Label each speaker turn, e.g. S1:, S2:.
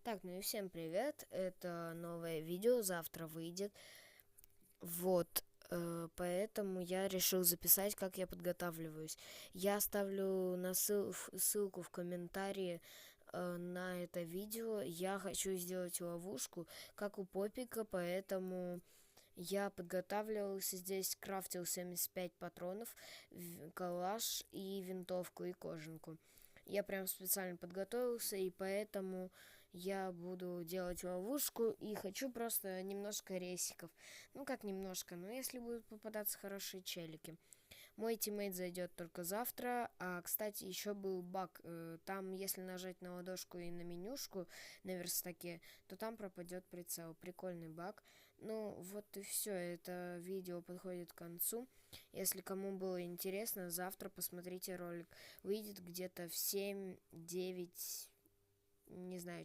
S1: Так, ну и всем привет. Это новое видео завтра выйдет. Вот, поэтому я решил записать, как я подготавливаюсь. Я оставлю ссылку в комментарии на это видео. Я хочу сделать ловушку, как у Попика, поэтому я подготавливался здесь, крафтил 75 патронов, калаш и винтовку и кожанку. Я прям специально подготовился, и поэтому я буду делать ловушку, и хочу просто немножко ресиков. Ну, как немножко, но если будут попадаться хорошие челики. Мой тиммейт зайдет только завтра. А, кстати, еще был баг. Там, если нажать на ладошку и на менюшку на верстаке, то там пропадет прицел. Прикольный баг. Ну, вот и все. Это видео подходит к концу. Если кому было интересно, завтра посмотрите ролик. Выйдет где-то в 7-9, не знаю,